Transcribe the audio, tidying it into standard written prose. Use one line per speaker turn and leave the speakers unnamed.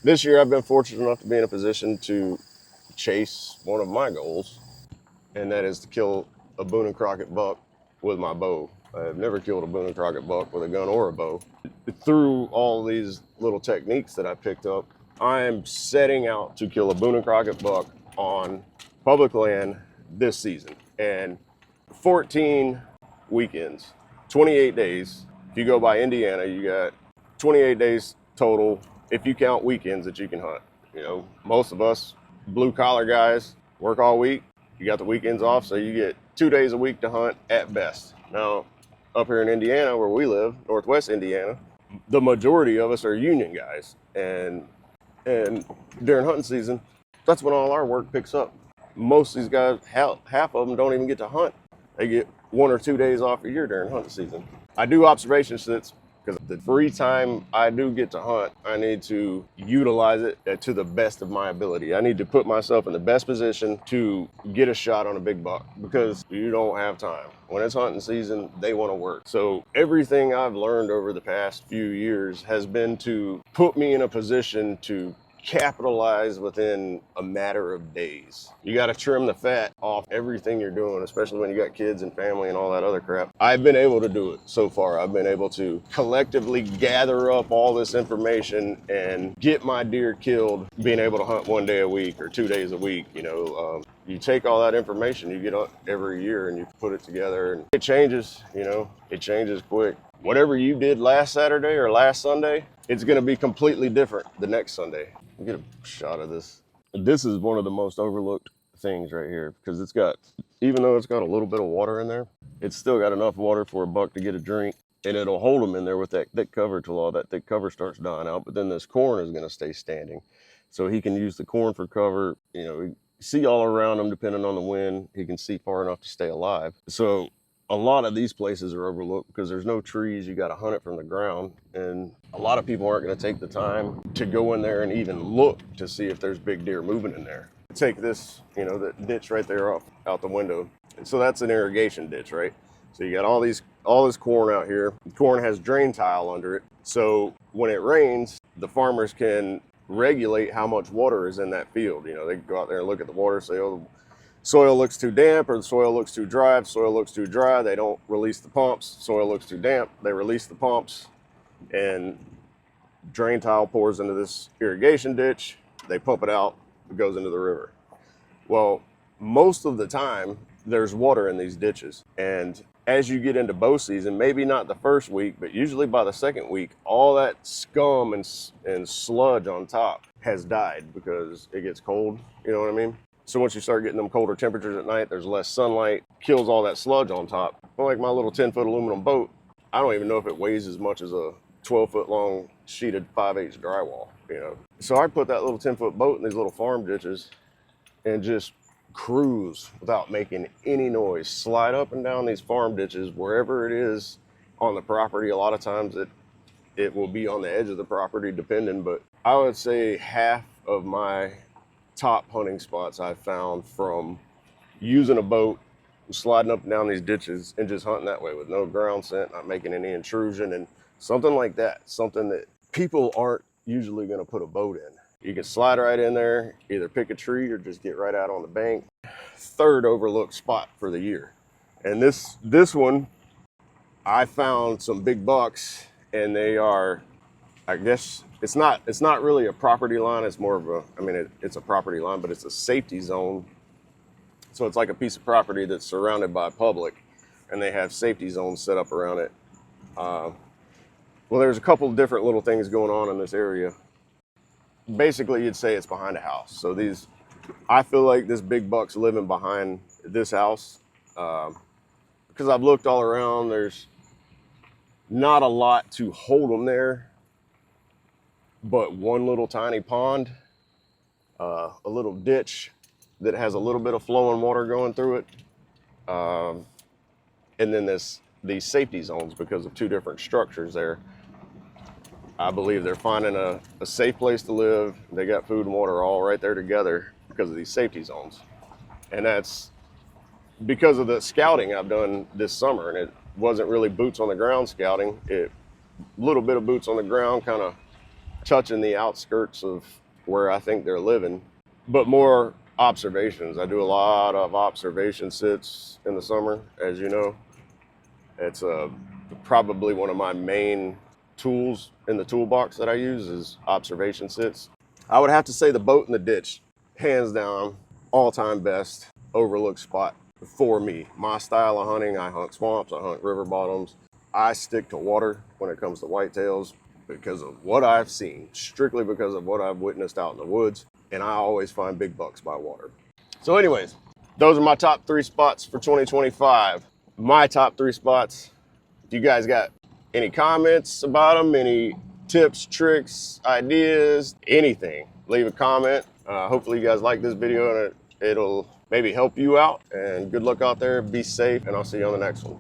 This year I've been fortunate enough to be in a position to chase one of my goals, and that is to kill a Boone Crockett buck with my bow. I've never killed a Boone Crockett buck with a gun or a bow. Through all these little techniques that I picked up, I am setting out to kill a Boone Crockett buck on public land this season. And 14 weekends, 28 days. If you go by Indiana, you got 28 days total if you count weekends that you can hunt. You know, most of us blue collar guys work all week. You got the weekends off, so you get 2 days a week to hunt at best. Now, up here in Indiana, where we live, Northwest Indiana, the majority of us are union guys, and during hunting season, that's when all our work picks up. Most of these guys, half of them don't even get to hunt. They get 1 or 2 days off a year during hunting season. I do observation sits because the free time I do get to hunt, I need to utilize it to the best of my ability. I need to put myself in the best position to get a shot on a big buck because you don't have time. When it's hunting season, they want to work. So everything I've learned over the past few years has been to put me in a position to capitalize within a matter of days. You got to trim the fat off everything you're doing, especially when you got kids and family and all that other crap. I've been able to do it so far. I've been able to collectively gather up all this information and get my deer killed, being able to hunt 1 day a week or 2 days a week. You take all that information you get every year and you put it together, and it changes. It changes quick. Whatever you did last Saturday or last Sunday, it's going to be completely different the next Sunday. Get a shot of this. This is one of the most overlooked things right here because even though it's got a little bit of water in there, it's still got enough water for a buck to get a drink, and it'll hold them in there with that thick cover till all that thick cover starts dying out. But then this corn is going to stay standing, so he can use the corn for cover. See all around him depending on the wind. He can see far enough to stay alive. So a lot of these places are overlooked because there's no trees. You got to hunt it from the ground, and a lot of people aren't going to take the time to go in there and even look to see if there's big deer moving in there. Take this, the ditch right there out the window. And so that's an irrigation ditch, right? So you got all this corn out here. The corn has drain tile under it. So when it rains, the farmers can regulate how much water is in that field. They can go out there and look at the water, say, oh, soil looks too damp or the soil looks too dry. If soil looks too dry, they don't release the pumps. Soil looks too damp, they release the pumps, and drain tile pours into this irrigation ditch. They pump it out, it goes into the river. Well, most of the time there's water in these ditches, and as you get into bow season, maybe not the first week, but usually by the second week, all that scum and sludge on top has died because it gets cold. You know what I mean? So once you start getting them colder temperatures at night, there's less sunlight, kills all that sludge on top. Like my little 10-foot aluminum boat, I don't even know if it weighs as much as a 12-foot long sheeted 5/8 drywall. So I put that little 10-foot boat in these little farm ditches and just cruise without making any noise, slide up and down these farm ditches wherever it is on the property. A lot of times it will be on the edge of the property depending, but I would say half of my top hunting spots I've found from using a boat, sliding up and down these ditches and just hunting that way with no ground scent, not making any intrusion, and something like that, something that people aren't usually going to put a boat in. You can slide right in there, either pick a tree or just get right out on the bank. Third overlooked spot for the year. And this one, I found some big bucks, and they are, I guess, it's not really a property line. It's more of it's a property line, but it's a safety zone. So it's like a piece of property that's surrounded by public, and they have safety zones set up around it. Well, there's a couple of different little things going on in this area. Basically, you'd say it's behind a house. So I feel like this big buck's living behind this house because I've looked all around. There's not a lot to hold them there, but one little tiny pond, a little ditch that has a little bit of flowing water going through it, and then these safety zones because of two different structures there. I believe they're finding a safe place to live. They got food and water all right there together because of these safety zones. And that's because of the scouting I've done this summer, and it wasn't really boots on the ground scouting. A little bit of boots on the ground, kind of touching the outskirts of where I think they're living, but more observations. I do a lot of observation sits in the summer, as you know. It's probably one of my main tools in the toolbox that I use is observation sits. I would have to say the boat in the ditch, hands down, all-time best overlooked spot for me. My style of hunting, I hunt swamps, I hunt river bottoms. I stick to water when it comes to whitetails because of what I've seen, strictly because of what I've witnessed out in the woods, and I always find big bucks by water. So anyways, those are my top 3 spots for 2025. My top 3 spots. If you guys got any comments about them, any tips, tricks, ideas, anything, leave a comment. Hopefully you guys like this video and it'll maybe help you out. And good luck out there. Be safe, and I'll see you on the next one.